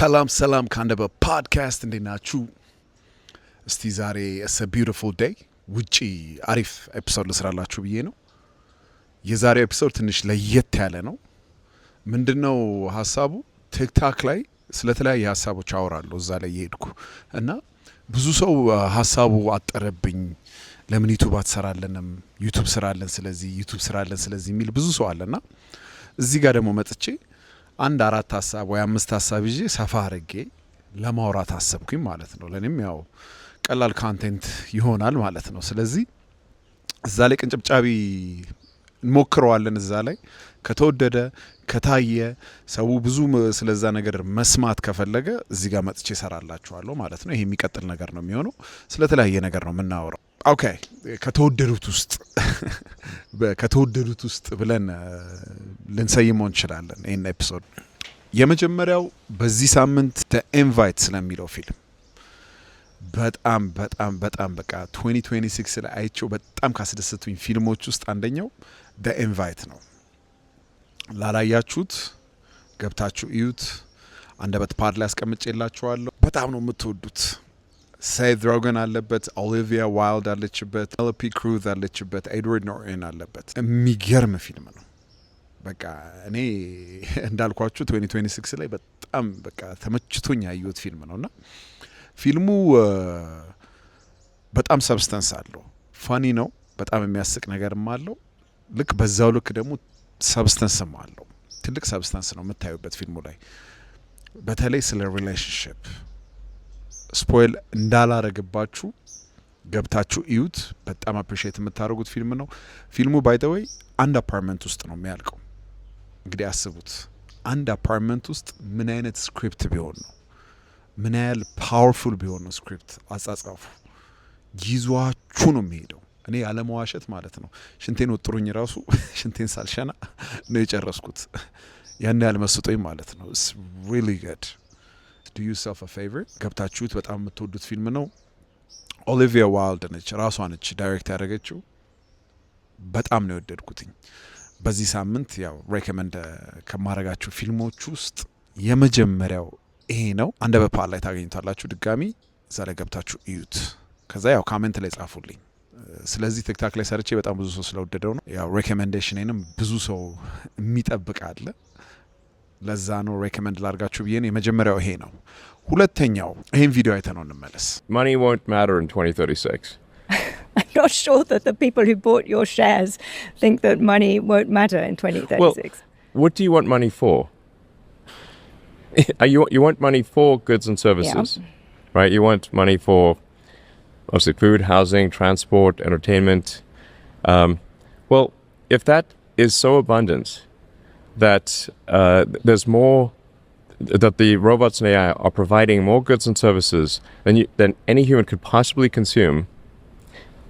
ሰላም ካንደበ ፖድካስት እንዴት ናችሁ? እስቲ ዛሬ a beautiful day ውጪ አሪፍ ኤፒሶድ ልስራላችሁ ብዬ ነው። የዛሬው ኤፒሶድ ትንሽ ለየት ያለ ነው። ምንድነው ሐሳቡ? ቲክታክ ላይ ስለተለያየ ሐሳቦች አወራለሁ እዛ ላይ እየሄድኩ እና ብዙ ሰው ሐሳቡ አጠረብኝ፣ ለምን ዩቲዩብ አትሰራለንም? ዩቲዩብ ስራለን ስለዚህ የሚል ብዙ ሰው አለና እዚህ ጋር ደግሞ መጥቼ አንድ አራት ሐሳብ ወይ አምስት ሐሳብ ይዤ ሰፋ አድርጌ ለማውራት አሰብኩኝ ማለት ነው። ለኔም ያው ቀላል ኮንቴንት ይሆናል ማለት ነው። ስለዚህ እዛ ላይ ቅንጭብጫቢ እንሞክረዋለን። እዛ ላይ ከተወደደ ከታየ ሰው ብዙ ስለዛ ነገር መስማት ከፈለገ እዚህ ጋር መጥቼ እሰራላችኋለሁ ማለት ነው። ይሄ የሚቀጥል ነገር ነው የሚሆነው። ስለተለያየ ነገር ነው የምናወራው። ኦኬ ከተወደዱት ውስጥ ብለን ልንሰይመው እንችላለን ይህን ኤፒሶድ። የመጀመሪያው በዚህ ሳምንት ዘ ኢንቫይት ስለሚለው ፊልም በጣም በቃ 2026 ላይ አይቼው በጣም ካስደሰቱኝ ፊልሞች ውስጥ አንደኛው ዘ ኢንቫይት ነው። ላላያችሁት ገብታችሁ እዩት። አንደበት ፓድ ላይ አስቀምጬላችኋለሁ። በጣም ነው የምትወዱት። ሴት ሮገን አለበት፣ ኦሊቪያ ዋይልድ አለችበት፣ ኤልፒ ክሩዝ አለችበት፣ ኤድዋርድ ኖርተን አለበት። የሚገርም ፊልም ነው። በቃ እኔ እንዳልኳችሁ 2026 ላይ በጣም በቃ ተመችቶኝ ያየሁት ፊልም ነውና ፊልሙ በጣም ሰብስታንስ አለው። ፋኒ ነው። በጣም የሚያስቅ ነገርም አለው። ልክ በዛው ልክ ደግሞ ሰብስታንስም አለው። ትልቅ ሰብስታንስ ነው የምታዩበት ፊልሙ ላይ። በተለይ ስለ ሪሌሽንሺፕ ስፖይል እንዳላረግባችሁ ገብታችሁ እዩት። በጣም አፕሪሺየት የምታደርጉት ፊልም ነው። ፊልሙ ባይ ዘ ዌይ አንድ አፓርትመንት ውስጥ ነው የሚያልቀው። እንግዲህ አስቡት፣ አንድ አፓርትመንት ውስጥ ምን አይነት ስክሪፕት ቢሆን ነው፣ ምን ያህል ፓወርፉል ቢሆን ነው ስክሪፕት አጻጻፉ። ይዟችሁ ነው የሚሄደው። እኔ ያለመዋሸት ማለት ነው ሽንቴን ወጥሩኝ ራሱ ሽንቴን ሳልሸና ነው የጨረስኩት። ያን ያህል መስጦኝ ማለት ነው። ኢትስ ሪሊ ጉድ። ዱ ዩርሰልፍ አ ፌቨር። ገብታችሁት በጣም የምትወዱት ፊልም ነው። ኦሊቪያ ዋይልድ ነች፣ ራሷ ነች ዳይሬክት ያደረገችው። በጣም ነው የወደድኩትኝ። በዚህ ሳምንት ያው ሬኮመንድ ከማረጋችሁ ፊልሞች ውስጥ የመጀመሪያው ይሄ ነው። አንደበት ፓድ ላይ ታገኙታላችሁ። ድጋሚ እዛ ላይ ገብታችሁ እዩት። ከዛ ያው ካሜንት ላይ ጻፉልኝ። ስለዚህ ቲክታክ ላይ ሰርቼ በጣም ብዙ ሰው ስለወደደው ነው። ያው ሬኮመንዴሽኔንም ብዙ ሰው የሚጠብቅ አለ። ለዛ ነው ሬኮመንድ ላርጋችሁ ብዬ ነው። የመጀመሪያው ይሄ ነው። ሁለተኛው ይሄን ቪዲዮ አይተነው እንመለስ። Money won't matter in 2036. I'm not sure that the people who bought your shares think that money won't matter in 2036. Well, what do you want money for? You want money for goods and services, right? You want money for obviously food, housing, transport, entertainment. Well, if that is so abundant that there's more, that the robots and AI are providing more goods and services than any human could possibly consume,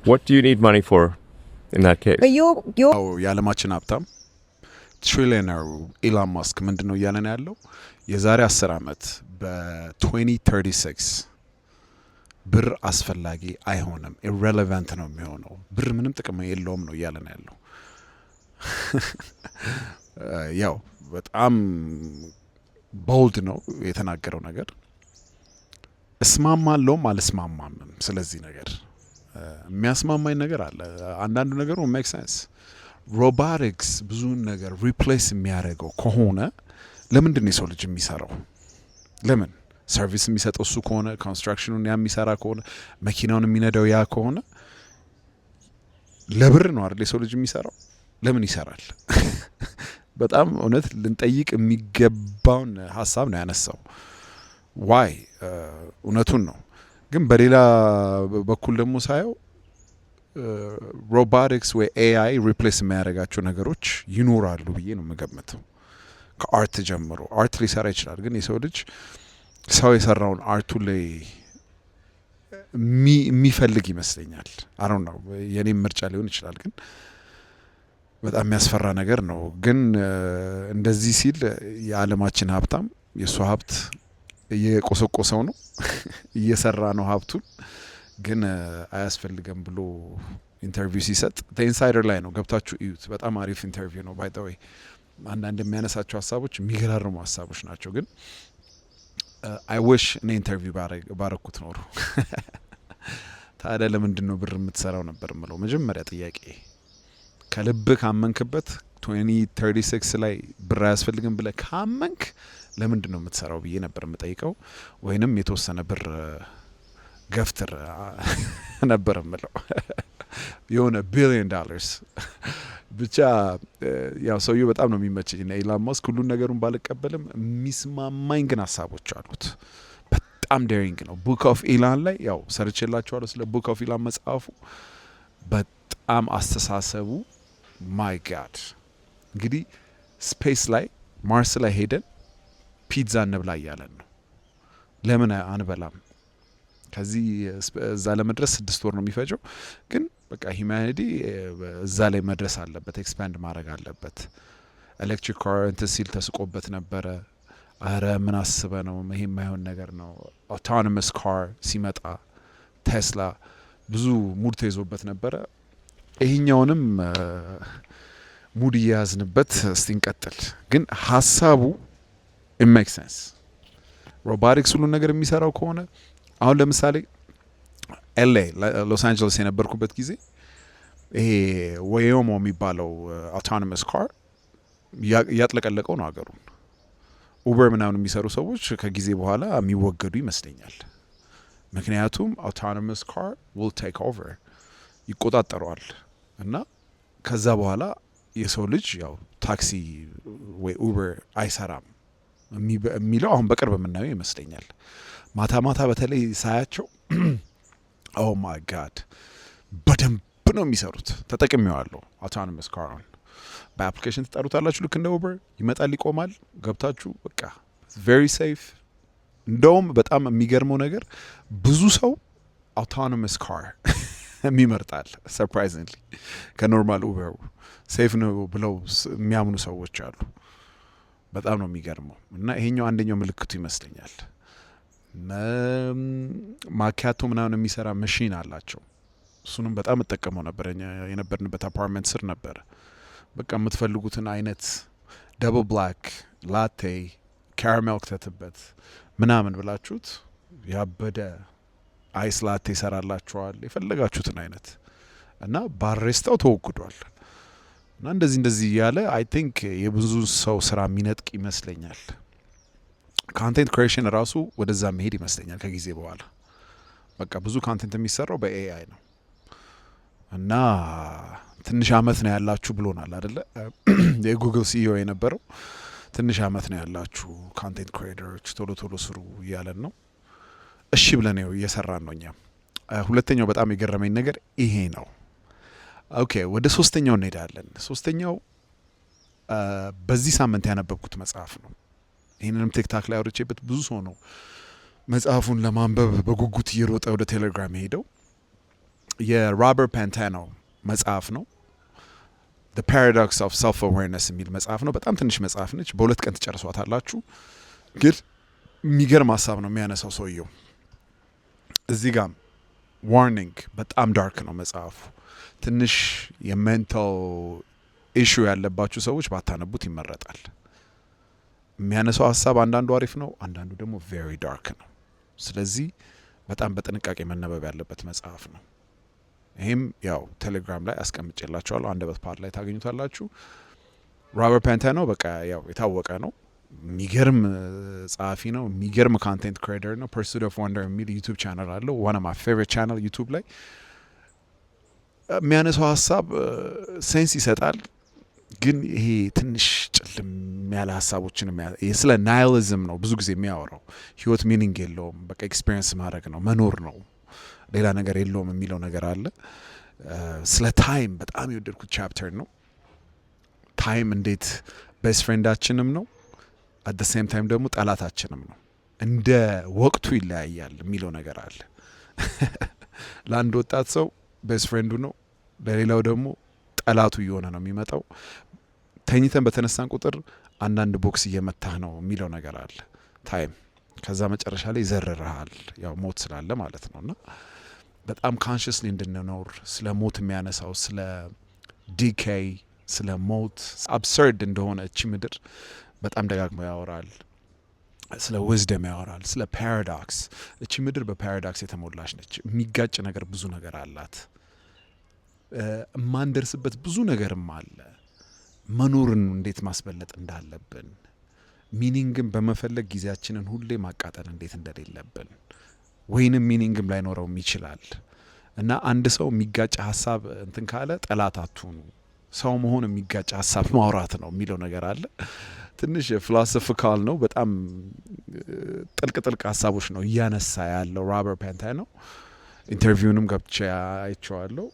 what do you need money for in that case? But you're የዓለማችን ሀብታም ትሪሊየነሩ ኢላን ማስክ ምንድን ነው እያለን ያለው? የዛሬ 10 ዓመት በ2036 ብር አስፈላጊ አይሆንም፣ ኢሬሌቫንት ነው የሚሆነው፣ ብር ምንም ጥቅም የለውም ነው እያለን ያለው። ያው በጣም ቦልድ ነው የተናገረው ነገር። እስማማለሁም አልስማማምም። ስለዚህ ነገር የሚያስማማኝ ነገር አለ። አንዳንዱ ነገሩ ሜክ ሴንስ። ሮቦቲክስ ብዙን ነገር ሪፕሌስ የሚያደርገው ከሆነ ለምንድን ነው የሰው ልጅ የሚሰራው? ለምን ሰርቪስ የሚሰጠው እሱ ከሆነ፣ ኮንስትራክሽኑን ያ የሚሰራ ከሆነ፣ መኪናውን የሚነዳው ያ ከሆነ ለብር ነው አይደል የሰው ልጅ የሚሰራው? ለምን ይሰራል? በጣም እውነት ልንጠይቅ የሚገባውን ሀሳብ ነው ያነሳው። ዋይ እውነቱን ነው። ግን በሌላ በኩል ደግሞ ሳየው ሮቦቲክስ ወይ ኤአይ ሪፕሌስ የሚያደርጋቸው ነገሮች ይኖራሉ ብዬ ነው የምገምተው። ከአርት ጀምሮ አርት ሊሰራ ይችላል። ግን የሰው ልጅ ሰው የሰራውን አርቱ ላይ የሚፈልግ ይመስለኛል። አይ ነው የኔም ምርጫ ሊሆን ይችላል። ግን በጣም የሚያስፈራ ነገር ነው። ግን እንደዚህ ሲል የዓለማችን ሀብታም የእሱ ሀብት እየቆሰቆሰው ነው እየሰራ ነው ሀብቱን። ግን አያስፈልገም ብሎ ኢንተርቪው ሲሰጥ ኢንሳይደር ላይ ነው፣ ገብታችሁ እዩት። በጣም አሪፍ ኢንተርቪው ነው ባይ ዘ ዌይ። አንዳንድ የሚያነሳቸው ሀሳቦች የሚገራርሙ ሀሳቦች ናቸው። ግን አይ ዊሽ እኔ ኢንተርቪው ባረኩት ኖሮ ታዲያ ለምንድን ነው ብር የምትሰራው ነበር ምለው መጀመሪያ ጥያቄ። ከልብ ካመንክበት 2036 ላይ ብር አያስፈልግም ብለህ ካመንክ ለምንድን ነው የምትሰራው ብዬ ነበር የምጠይቀው። ወይንም የተወሰነ ብር ገፍትር ነበር ምለው የሆነ $1 ቢሊዮን ብቻ። ያው ሰውየው በጣም ነው የሚመቸኝ እና ኢላን ማስክ ሁሉን ነገሩን ባልቀበልም የሚስማማኝ ግን ሀሳቦች አሉት። በጣም ዴሪንግ ነው። ቡክ ኦፍ ኢላን ላይ ያው ሰርቼላችኋለሁ ስለ ቡክ ኦፍ ኢላን መጽሐፉ። በጣም አስተሳሰቡ ማይ ጋድ። እንግዲህ ስፔስ ላይ ማርስ ላይ ሄደን ፒዛ እንብላ እያለን ነው። ለምን አንበላም? ከዚህ እዛ ለመድረስ 6 ወር ነው የሚፈጀው። ግን በቃ ሂውማኒቲ እዛ ላይ መድረስ አለበት፣ ኤክስፓንድ ማድረግ አለበት። ኤሌክትሪክ ካር እንትን ሲል ተስቆበት ነበረ። አረ ምን አስበ ነው ይሄ የማይሆን ነገር ነው። አውቶኖመስ ካር ሲመጣ ቴስላ ብዙ ሙድ ተይዞበት ነበረ። ይሄኛውንም ሙድ እየያዝንበት እስቲ እንቀጥል። ግን ሀሳቡ it makes sense። ሮቦቲክስ ሁሉን ነገር የሚሰራው ከሆነ አሁን ለምሳሌ ኤልኤ ሎስ አንጀለስ የነበርኩበት ጊዜ ይሄ ወዮሞ የሚባለው አውቶኖመስ ካር እያጥለቀለቀው ነው ሀገሩን። ኡበር ምናምን የሚሰሩ ሰዎች ከጊዜ በኋላ የሚወገዱ ይመስለኛል። ምክንያቱም አውቶኖመስ ካር will take over ይቆጣጠረዋል። እና ከዛ በኋላ የሰው ልጅ ያው ታክሲ ወይ ኡበር አይሰራም የሚለው አሁን በቅርብ የምናየው ይመስለኛል። ማታ ማታ በተለይ ሳያቸው ኦ ማይ ጋድ በደንብ ነው የሚሰሩት። ተጠቅሜዋለሁ አውቶኖመስ ካርን። በአፕሊኬሽን ትጠሩታላችሁ፣ ልክ እንደ ኡበር ይመጣል፣ ይቆማል፣ ገብታችሁ በቃ ቬሪ ሴፍ። እንደውም በጣም የሚገርመው ነገር ብዙ ሰው አውቶኖመስ ካር የሚመርጣል ሰርፕራይዚንግሊ ከኖርማል ኡበር ሴፍ ነው ብለው የሚያምኑ ሰዎች አሉ። በጣም ነው የሚገርመው። እና ይሄኛው አንደኛው ምልክቱ ይመስለኛል። ማኪያቶ ምናምን የሚሰራ መሽን አላቸው። እሱንም በጣም እጠቀመው ነበር። የነበርንበት አፓርትመንት ስር ነበረ። በቃ የምትፈልጉትን አይነት ደብል ብላክ ላቴ ካራሜል ክተትበት ምናምን ብላችሁት ያበደ አይስ ላቴ ይሰራላችኋል፣ የፈለጋችሁትን አይነት እና ባሬስታው ተወግዷል። እና እንደዚህ እያለ አይ ቲንክ የብዙ ሰው ስራ የሚነጥቅ ይመስለኛል። ካንቴንት ክሪኤሽን ራሱ ወደዛ መሄድ ይመስለኛል ከጊዜ በኋላ። በቃ ብዙ ካንቴንት የሚሰራው በኤአይ ነው። እና ትንሽ አመት ነው ያላችሁ ብሎናል አይደለ? የጉግል ሲኢኦ የነበረው ትንሽ አመት ነው ያላችሁ ካንቴንት ክሪኤተሮች ቶሎ ስሩ እያለን ነው። እሺ ብለን ነው እየሰራን ነው እኛም። ሁለተኛው በጣም የገረመኝ ነገር ይሄ ነው። ኦኬ ወደ ሶስተኛው እንሄዳለን። ሶስተኛው በዚህ ሳምንት ያነበብኩት መጽሐፍ ነው። ይህንንም ቲክታክ ላይ አውርቼበት ብዙ ሰው ነው መጽሐፉን ለማንበብ በጉጉት እየሮጠ ወደ ቴሌግራም ሄደው። የሮበርት ፓንታኖ መጽሐፍ ነው። The Paradox of Self-Awareness የሚል መጽሐፍ ነው። በጣም ትንሽ መጽሐፍ ነች። በ2 ቀን ትጨርሷታላችሁ። ግን የሚገርም ሀሳብ ነው የሚያነሳው ሰውየው። እዚህ ጋም ዋርኒንግ፣ በጣም ዳርክ ነው መጽሐፉ። ትንሽ የሜንታል ኢሹ ያለባችሁ ሰዎች ባታነቡት ይመረጣል። የሚያነሳው ሀሳብ አንዳንዱ አሪፍ ነው፣ አንዳንዱ ደግሞ ቬሪ ዳርክ ነው። ስለዚህ በጣም በጥንቃቄ መነበብ ያለበት መጽሐፍ ነው። ይህም ያው ቴሌግራም ላይ አስቀምጬላችኋለሁ። አንደበት ፓድ ላይ ታገኙታላችሁ። ሮበርት ፓንታኖ በቃ ያው የታወቀ ነው። የሚገርም ጸሐፊ ነው። የሚገርም ካንቴንት ክሪኤተር ነው። ፐርሱት ኦፍ ወንደር የሚል ዩቱብ ቻናል አለው። ዋን ኦፍ ማይ ፌቨሪት ቻናል ዩቱብ ላይ የሚያነሳው ሀሳብ ሴንስ ይሰጣል። ግን ይሄ ትንሽ ጭልም ያለ ሀሳቦችን ስለ ናይሊዝም ነው ብዙ ጊዜ የሚያወራው። ህይወት ሚኒንግ የለውም፣ በቃ ኤክስፔሪንስ ማድረግ ነው፣ መኖር ነው፣ ሌላ ነገር የለውም የሚለው ነገር አለ። ስለ ታይም በጣም የወደድኩት ቻፕተር ነው። ታይም እንዴት ቤስት ፍሬንዳችንም ነው፣ አት ደ ሴም ታይም ደግሞ ጠላታችንም ነው። እንደ ወቅቱ ይለያያል የሚለው ነገር አለ። ለአንድ ወጣት ሰው ቤስት ፍሬንዱ ነው፣ ለሌላው ደግሞ ጠላቱ እየሆነ ነው የሚመጣው። ተኝተን በተነሳን ቁጥር አንዳንድ ቦክስ እየመታህ ነው የሚለው ነገር አለ ታይም። ከዛ መጨረሻ ላይ ይዘርርሃል፣ ያው ሞት ስላለ ማለት ነው። እና በጣም ካንሽስሊ እንድንኖር ስለ ሞት የሚያነሳው ስለ ዲኬይ፣ ስለ ሞት አብሰርድ እንደሆነ እቺ ምድር በጣም ደጋግሞ ያወራል። ስለ ዊዝደም ያወራል፣ ስለ ፓራዶክስ። እቺ ምድር በፓራዶክስ የተሞላች ነች። የሚጋጭ ነገር ብዙ ነገር አላት። የማንደርስበት ብዙ ነገርም አለ። መኖርን እንዴት ማስበለጥ እንዳለብን፣ ሚኒንግን በመፈለግ ጊዜያችንን ሁሌ ማቃጠል እንዴት እንደሌለብን፣ ወይንም ሚኒንግም ላይኖረውም ይችላል እና አንድ ሰው የሚጋጭ ሀሳብ እንትን ካለ ጠላት አትሁኑ። ሰው መሆን የሚጋጭ ሀሳብ ማውራት ነው የሚለው ነገር አለ። ትንሽ ፊሎሶፊካል ነው። በጣም ጥልቅ ሀሳቦች ነው እያነሳ ያለው ሮበርት ፓንታኖ። ኢንተርቪውንም ገብቼ አይቼዋለሁ።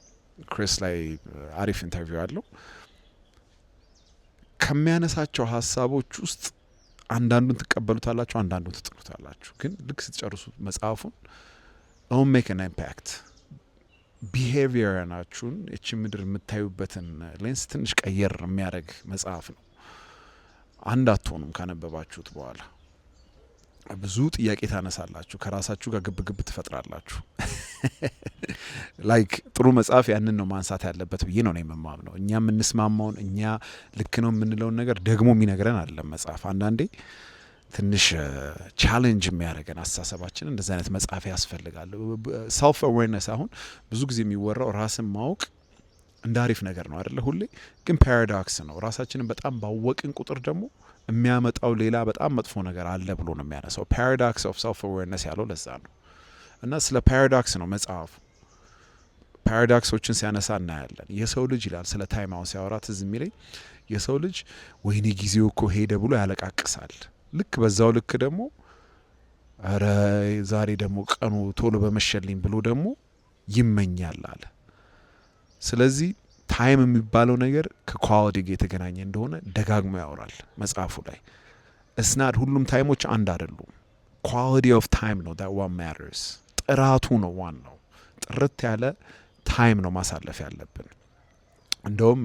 ክሪስ ላይ አሪፍ ኢንተርቪው አለው። ከሚያነሳቸው ሀሳቦች ውስጥ አንዳንዱን ትቀበሉታላችሁ፣ አንዳንዱን ትጥሉታላችሁ። ግን ልክ ስትጨርሱ መጽሐፉን ኦን ሜክ አን ኢምፓክት ቢሄቪየራችሁን እቺ ምድር የምታዩበትን ሌንስ ትንሽ ቀየር የሚያደርግ መጽሐፍ ነው። አንድ አትሆኑም ካነበባችሁት በኋላ ብዙ ጥያቄ ታነሳላችሁ፣ ከራሳችሁ ጋር ግብ ትፈጥራላችሁ። ላይክ ጥሩ መጽሐፍ ያንን ነው ማንሳት ያለበት ብዬ ነው የምማምነው። እኛ የምንስማማውን እኛ ልክ ነው የምንለውን ነገር ደግሞ የሚነግረን አይደለም መጽሐፍ። አንዳንዴ ትንሽ ቻሌንጅ የሚያደርገን አስተሳሰባችን እንደዚህ አይነት መጽሐፍ ያስፈልጋል። ሰልፍ አዌርነስ አሁን ብዙ ጊዜ የሚወራው ራስን ማወቅ እንደ አሪፍ ነገር ነው አይደለ? ሁሌ ግን ፓራዶክስ ነው። ራሳችንን በጣም ባወቅን ቁጥር ደግሞ የሚያመጣው ሌላ በጣም መጥፎ ነገር አለ ብሎ ነው የሚያነሳው። ፓራዶክስ ኦፍ ሰልፍ አዌርነስ ያለው ለዛ ነው። እና ስለ ፓራዶክስ ነው መጽሐፉ። ፓራዶክሶችን ሲያነሳ እናያለን። የሰው ልጅ ይላል ስለ ታይም አሁን ሲያወራ ትዝ የሚለኝ የሰው ልጅ ወይኔ ጊዜው እኮ ሄደ ብሎ ያለቃቅሳል። ልክ በዛው ልክ ደግሞ ኧረ ዛሬ ደግሞ ቀኑ ቶሎ በመሸልኝ ብሎ ደግሞ ይመኛል አለ። ስለዚህ ታይም የሚባለው ነገር ከኳሊቲ ጋር የተገናኘ እንደሆነ ደጋግሞ ያወራል መጽሐፉ ላይ። እስናድ ሁሉም ታይሞች አንድ አይደሉም። ኳሊቲ ኦፍ ታይም ነው that what matters። ጥራቱ ነው ዋናው። ጥርት ያለ ታይም ነው ማሳለፍ ያለብን። እንደውም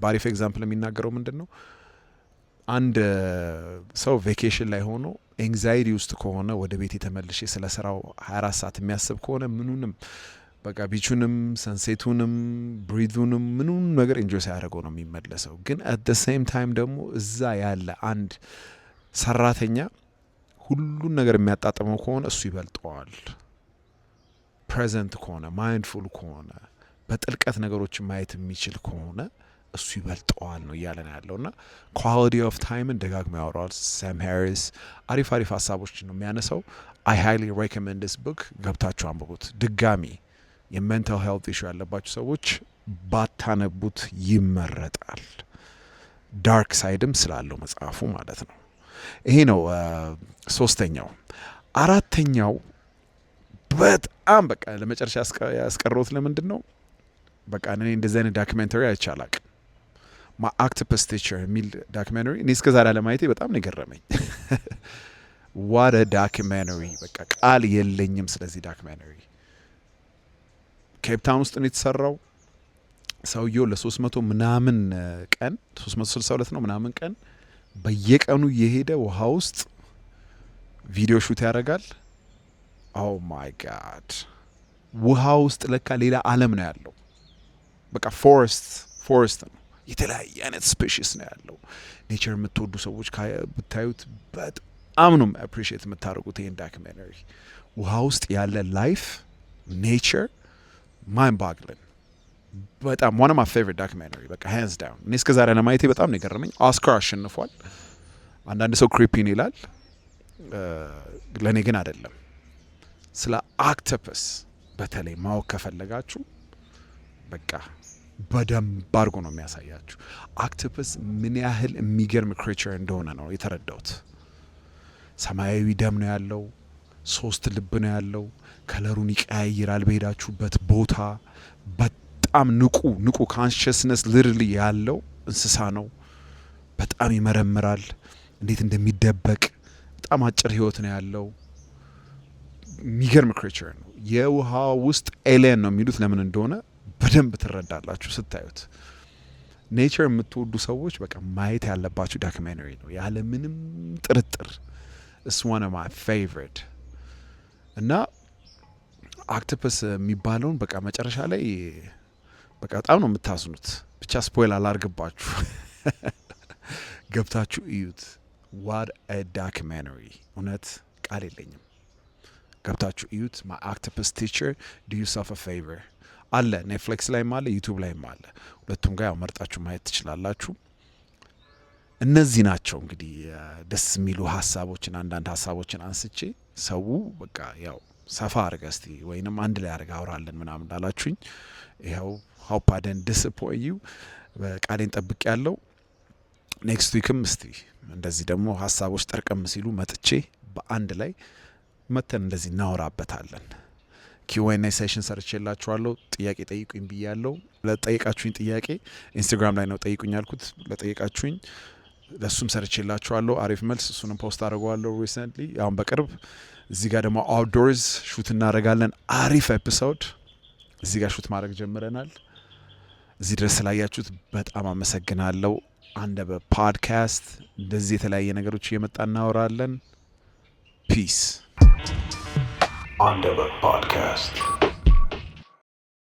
በአሪፍ ኤግዛምፕል የሚናገረው ምንድን ነው? አንድ ሰው ቬኬሽን ላይ ሆኖ ኤንግዛይቲ ውስጥ ከሆነ ወደ ቤት የተመልሼ ስለ ስራው 24 ሰዓት የሚያስብ ከሆነ ምኑንም በቃ ቢቹንም ሰንሴቱንም ብሪዙንም ምኑን ነገር ኢንጆይ ሳያደርገው ነው የሚመለሰው። ግን አት ደ ሴም ታይም ደግሞ እዛ ያለ አንድ ሰራተኛ ሁሉን ነገር የሚያጣጥመው ከሆነ እሱ ይበልጠዋል። ፕሬዘንት ከሆነ ማይንድፉል ከሆነ በጥልቀት ነገሮችን ማየት የሚችል ከሆነ እሱ ይበልጠዋል ነው እያለን ያለው። እና ኳሊቲ ኦፍ ታይምን ደጋግሞ ያወራዋል ሳም ሃሪስ። አሪፍ ሀሳቦችን ነው የሚያነሳው። አይ ሃይሊ ሬኮመንድ ዲስ ቡክ፣ ገብታችሁ አንብቡት። ድጋሚ የሜንታል ሄልት ኢሹ ያለባችሁ ሰዎች ባታነቡት ይመረጣል። ዳርክ ሳይድም ስላለው መጽሐፉ ማለት ነው። ይሄ ነው ሶስተኛው። አራተኛው በጣም በቃ ለመጨረሻ ያስቀረውት ለምንድን ነው? በቃ እኔ እንደዚህ አይነት ዳክሜንተሪ አይቻላቅ ማ ኦክቶፐስ ቲቸር የሚል ዳክሜንተሪ እኔ እስከ ዛሬ አለማየቴ በጣም ነው የገረመኝ። ዋት ዳክሜንተሪ! በቃ ቃል የለኝም ስለዚህ ዳክሜንተሪ። ኬፕታውን ውስጥ ነው የተሰራው። ሰውየው ለ300 ምናምን ቀን 362 ነው ምናምን ቀን በየቀኑ የሄደ ውሃ ውስጥ ቪዲዮ ሹት ያደርጋል። ኦ ማይ ጋድ! ውሃ ውስጥ ለካ ሌላ ዓለም ነው ያለው። በቃ ፎረስት ነው። የተለያየ አይነት ስፔሽስ ነው ያለው። ኔቸር የምትወዱ ሰዎች ብታዩት በጣም ነው አፕሪሺየት የምታደርጉት ይሄን ዳክሜንተሪ። ውሃ ውስጥ ያለ ላይፍ ኔቸር ማይንድ ባግሊንግ። በጣም ዋን ኦፍ ማይ ፌቨሪት ዳክሜንተሪ በቃ ሃንድስ ዳውን። እኔ እስከ ዛሬ ለማየቴ በጣም ነው የገረመኝ። ኦስካር አሸንፏል። አንዳንድ ሰው ክሪፒን ይላል፣ ለእኔ ግን አይደለም። ስለ ኦክቶፐስ በተለይ ማወቅ ከፈለጋችሁ በቃ በደንብ አድርጎ ነው የሚያሳያችሁ። ኦክቶፐስ ምን ያህል የሚገርም ክሬቸር እንደሆነ ነው የተረዳሁት። ሰማያዊ ደም ነው ያለው፣ 3 ልብ ነው ያለው፣ ከለሩን ይቀያይራል በሄዳችሁበት ቦታ። በጣም ንቁ ካንሽስነስ ልርሊ ያለው እንስሳ ነው። በጣም ይመረምራል እንዴት እንደሚደበቅ። በጣም አጭር ህይወት ነው ያለው። የሚገርም ክሬቸር ነው። የውሃ ውስጥ ኤሊየን ነው የሚሉት ለምን እንደሆነ በደንብ ትረዳላችሁ ስታዩት። ኔቸር የምትወዱ ሰዎች በቃ ማየት ያለባችሁ ዳክሜንተሪ ነው ያለ ምንም ጥርጥር። እስ ዋን ኦፍ ማይ ፌቨሪት። እና ኦክቶፐስ የሚባለውን በቃ መጨረሻ ላይ በቃ በጣም ነው የምታዝኑት። ብቻ ስፖይል አላርግባችሁ፣ ገብታችሁ እዩት። ዋት አ ዶክመንተሪ እውነት ቃል የለኝም። ገብታችሁ እዩት። ማይ ኦክቶፐስ ቲቸር ዱ ዩርሰልፍ አ ፌቨር አለ ኔትፍሊክስ ላይም አለ ዩቱብ ላይም አለ። ሁለቱም ጋር ያው መርጣችሁ ማየት ትችላላችሁ። እነዚህ ናቸው እንግዲህ ደስ የሚሉ ሀሳቦችን አንዳንድ ሀሳቦችን አንስቼ ሰው በቃ ያው ሰፋ አድርገህ እስቲ ወይንም አንድ ላይ አድርገህ አውራለን ምናምን እንዳላችሁኝ ይኸው hope I didn't disappoint you ቃሌን ጠብቅ ያለው ኔክስት ዊክም እስቲ እንደዚህ ደግሞ ሀሳቦች ጠርቀም ሲሉ መጥቼ በአንድ ላይ መተን እንደዚህ እናወራበታለን። Q&A ሴሽን ሰርቼላችኋለሁ። ጥያቄ ጠይቁኝ ብያለሁ። ለጠየቃችሁኝ ጥያቄ ኢንስታግራም ላይ ነው ጠይቁኝ ያልኩት። ለጠየቃችሁኝ ለሱም ሰርቼላችኋለሁ አሪፍ መልስ። እሱንም ፖስት አድርገዋለሁ ሪሰንትሊ አሁን በቅርብ። እዚህ ጋር ደግሞ አውትዶርስ ሹት እናደርጋለን። አሪፍ ኤፒሶድ እዚህ ጋር ሹት ማድረግ ጀምረናል። እዚህ ድረስ ስላያችሁት በጣም አመሰግናለሁ። አንደበ ፖድካስት እንደዚህ የተለያየ ነገሮች እየመጣ እናወራለን። ፒስ። Andaba Podcast.